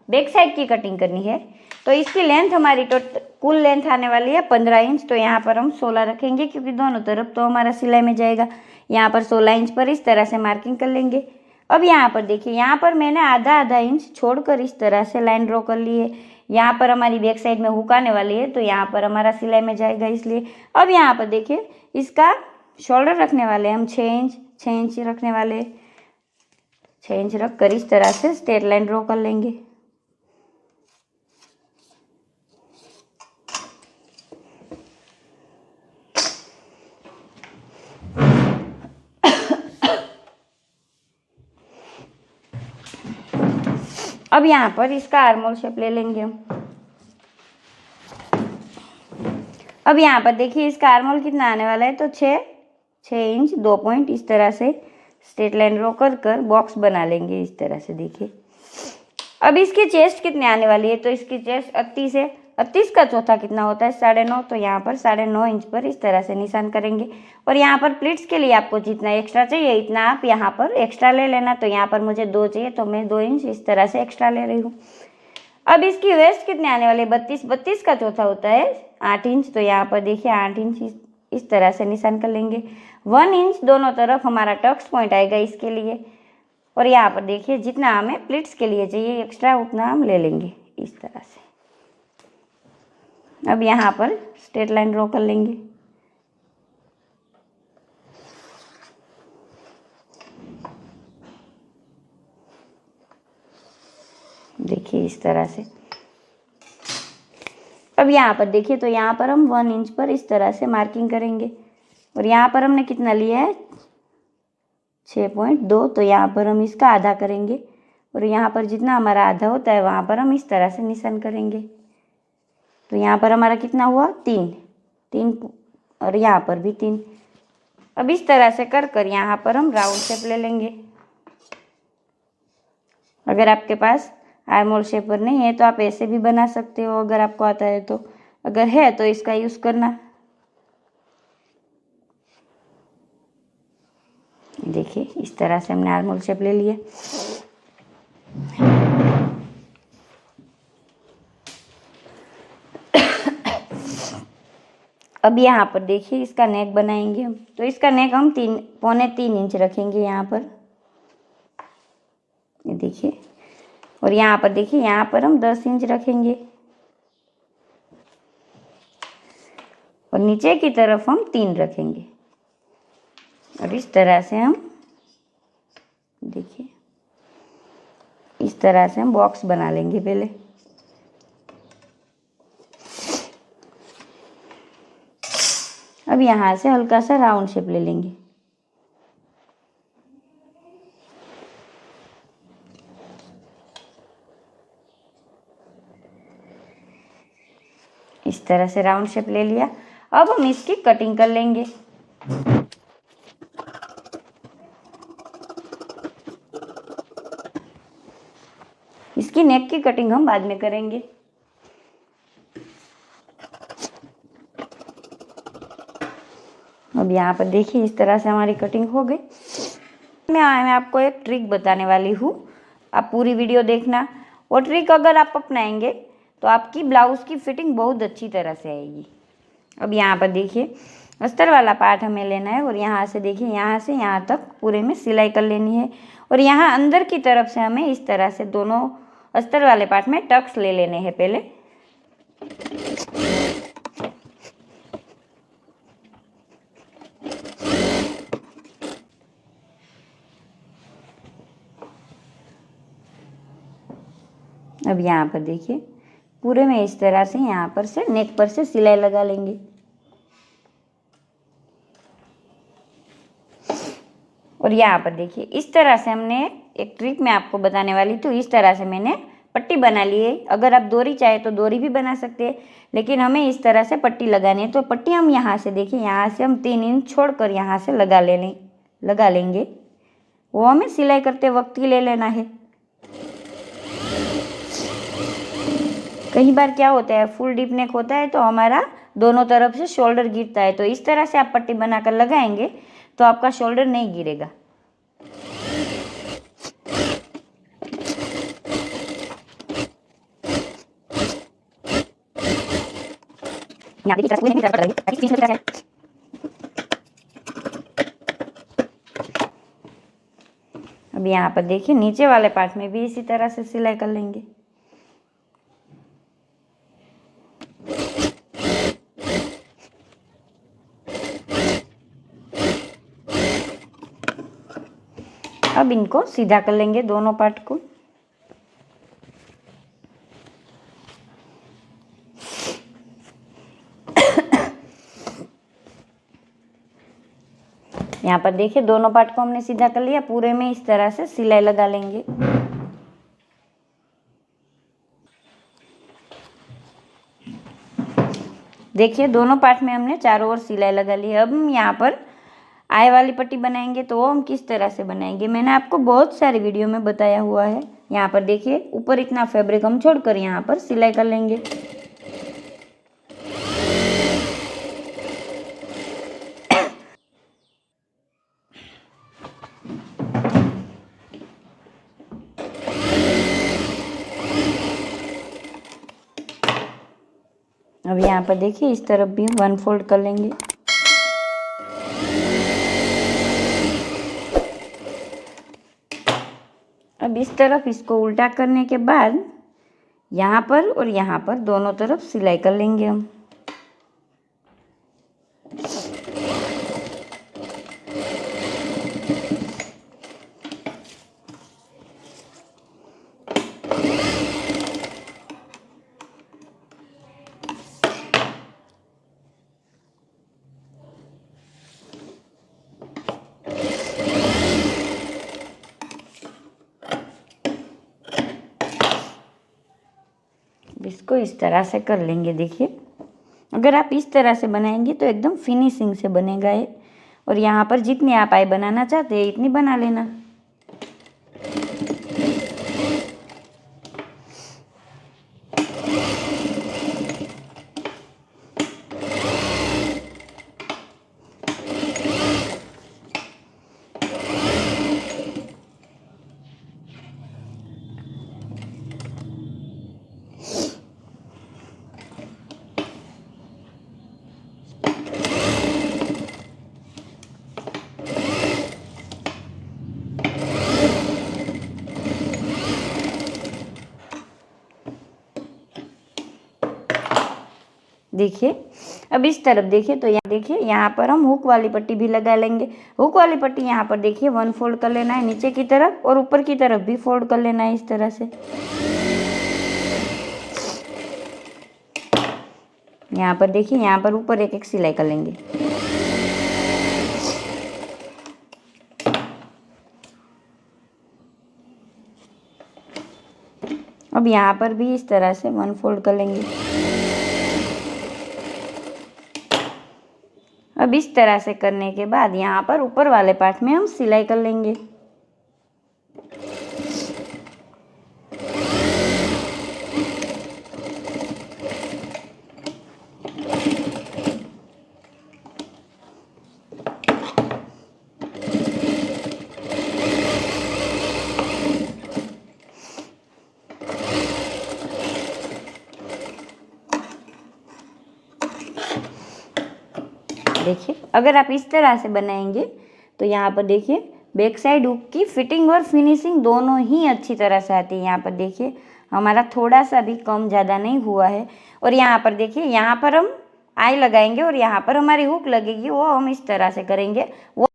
Back side की cutting करनी है। तो इसकी लेंथ हमारी कुल लेंथ आने वाली है 15 इंच। तो यहाँ पर हम 16 रखेंगे क्योंकि दोनों तरफ तो हमारा सिलाई में जाएगा। यहाँ पर 16 इंच पर इस तरह से मार्किंग कर लेंगे। अब यहाँ पर देखिए, यहाँ पर मैंने आधा इंच छोड़कर इस तरह से लाइन ड्रॉ कर ली है। यहाँ पर हमारी बैक साइड में हुक आने वाली है तो यहाँ पर हमारा सिलाई में जाएगा इसलिए। अब यहाँ पर देखिए, इसका शोल्डर रखने वाले हम 6 इंच रखने वाले। 6 इंच रख कर इस तरह से स्ट्रेट लाइन ड्रॉ कर लेंगे। अब यहाँ पर इसका आर्मोल शेप ले लेंगे हम। अब यहाँ पर देखिए, इसका आर्मोल कितना आने वाला है, तो 6 इंच 2 पॉइंट इस तरह से स्ट्रेट लाइन ड्रॉ कर बॉक्स बना लेंगे इस तरह से। देखिए, अब इसकी चेस्ट कितने आने वाली है, तो इसकी चेस्ट 38 है। 38 का चौथा कितना होता है, 9.5। तो यहाँ पर 9.5 इंच पर इस तरह से निशान करेंगे। और यहाँ पर प्लीट्स के लिए आपको जितना एक्स्ट्रा चाहिए इतना आप यहाँ पर एक्स्ट्रा ले लेना। तो यहाँ पर मुझे 2 चाहिए तो मैं 2 इंच इस तरह से एक्स्ट्रा ले रही हूँ। अब इसकी वेस्ट कितने आने वाले, 32 का चौथा होता है 8 इंच। तो यहाँ पर देखिए 8 इंच इस तरह से निशान कर लेंगे। 1 इंच दोनों तरफ हमारा टक्स पॉइंट आएगा इसके लिए। और यहाँ पर देखिए, जितना हमें प्लीट्स के लिए चाहिए एक्स्ट्रा उतना हम ले लेंगे इस तरह से। अब यहाँ पर स्ट्रेट लाइन ड्रॉ कर लेंगे। देखिए इस तरह से। अब यहाँ पर देखिए, तो यहाँ पर हम 1 इंच पर इस तरह से मार्किंग करेंगे। और यहाँ पर हमने कितना लिया है, 6.2। तो यहाँ पर हम इसका आधा करेंगे। और यहाँ पर जितना हमारा आधा होता है वहाँ पर हम इस तरह से निशान करेंगे। तो यहाँ पर हमारा कितना हुआ, 3 और यहाँ पर भी 3। अब इस तरह से कर यहाँ पर हम राउंड शेप ले लेंगे। अगर आपके पास आर्मोल शेपर नहीं है तो आप ऐसे भी बना सकते हो, अगर आपको आता है तो। अगर है तो इसका यूज़ करना। देखिए इस तरह से हमने आर्मोल शेप ले लिया। अब यहाँ पर देखिए, इसका नेक बनाएंगे हम। तो इसका नेक हम 3.25 इंच रखेंगे यहाँ पर, ये देखिए। और यहाँ पर देखिए, यहाँ पर हम 10 इंच रखेंगे। और नीचे की तरफ हम 3 रखेंगे। और इस तरह से हम देखिए, इस तरह से हम बॉक्स बना लेंगे पहले। अब यहाँ से हल्का सा राउंड शेप ले लेंगे। इस तरह से राउंड शेप ले लिया। अब हम इसकी कटिंग कर लेंगे। इसकी नेक की कटिंग हम बाद में करेंगे। अब यहाँ पर देखिए, इस तरह से हमारी कटिंग हो गई। मैं आपको एक ट्रिक बताने वाली हूँ, आप पूरी वीडियो देखना। वो ट्रिक अगर आप अपनाएंगे तो आपकी ब्लाउज की फिटिंग बहुत अच्छी तरह से आएगी। अब यहाँ पर देखिए, अस्तर वाला पार्ट हमें लेना है। और यहाँ से देखिए, यहाँ से यहाँ तक पूरे में सिलाई कर लेनी है। और यहाँ अंदर की तरफ से हमें इस तरह से दोनों अस्तर वाले पार्ट में टक्स ले लेने हैं पहले। अब यहाँ पर देखिए, पूरे में इस तरह से यहाँ पर से नेक पर से सिलाई लगा लेंगे। और यहाँ पर देखिए, इस तरह से हमने एक ट्रिक मैं आपको बताने वाली थी। इस तरह से मैंने पट्टी बना ली है। अगर आप डोरी चाहे तो डोरी भी बना सकते हैं, लेकिन हमें इस तरह से पट्टी लगानी है। तो पट्टी हम यहाँ से देखिए, यहाँ से हम 3 इंच छोड़कर यहाँ से लगा लेंगे। वो हमें सिलाई करते वक्त ही ले लेना है। कई बार क्या होता है, फुल डीप नेक होता है तो हमारा दोनों तरफ से शोल्डर गिरता है। तो इस तरह से आप पट्टी बनाकर लगाएंगे तो आपका शोल्डर नहीं गिरेगा। यहाँ देखिए पूरे में ताकि फिनिश होता है। अब यहाँ पर देखिए नीचे वाले पार्ट में भी इसी तरह से सिलाई कर लेंगे। अब इनको सीधा कर लेंगे दोनों पार्ट को। यहाँ पर देखिए दोनों पार्ट को हमने सीधा कर लिया, पूरे में इस तरह से सिलाई लगा लेंगे। देखिए दोनों पार्ट में हमने चारों ओर सिलाई लगा ली। अब हम यहाँ पर आय वाली पट्टी बनाएंगे, तो वो हम किस तरह से बनाएंगे मैंने आपको बहुत सारे वीडियो में बताया हुआ है। यहाँ पर देखिए ऊपर इतना फैब्रिक हम छोड़कर यहाँ पर सिलाई कर लेंगे। अब यहाँ पर देखिए इस तरफ भी 1 फोल्ड कर लेंगे। अब इस तरफ इसको उल्टा करने के बाद यहाँ पर और यहाँ पर दोनों तरफ सिलाई कर लेंगे हम। इसको इस तरह से कर लेंगे। देखिए अगर आप इस तरह से बनाएंगे तो एकदम फिनिशिंग से बनेगा ये। और यहाँ पर जितनी आप आय बनाना चाहते हैं इतनी बना लेना। देखिए अब इस तरफ देखिए तो यहाँ देखिए यहाँ पर हम हुक वाली पट्टी भी लगा लेंगे। हुक वाली पट्टी यहाँ पर देखिए 1 फोल्ड कर लेना है नीचे की तरफ, और ऊपर की तरफ भी फोल्ड कर लेना है इस तरह से। यहाँ पर देखिए यहाँ पर ऊपर एक एक सिलाई कर लेंगे। अब यहाँ पर भी इस तरह से 1 फोल्ड कर लेंगे। अब इस तरह से करने के बाद यहाँ पर ऊपर वाले पार्ट में हम सिलाई कर लेंगे। देखिए अगर आप इस तरह से बनाएंगे तो यहाँ पर देखिए बैक साइड हुक की फिटिंग और फिनिशिंग दोनों ही अच्छी तरह से आती है। यहाँ पर देखिए हमारा थोड़ा सा भी कम ज़्यादा नहीं हुआ है। और यहाँ पर देखिए यहाँ पर हम आई लगाएंगे और यहाँ पर हमारी हुक लगेगी, वो हम इस तरह से करेंगे। वो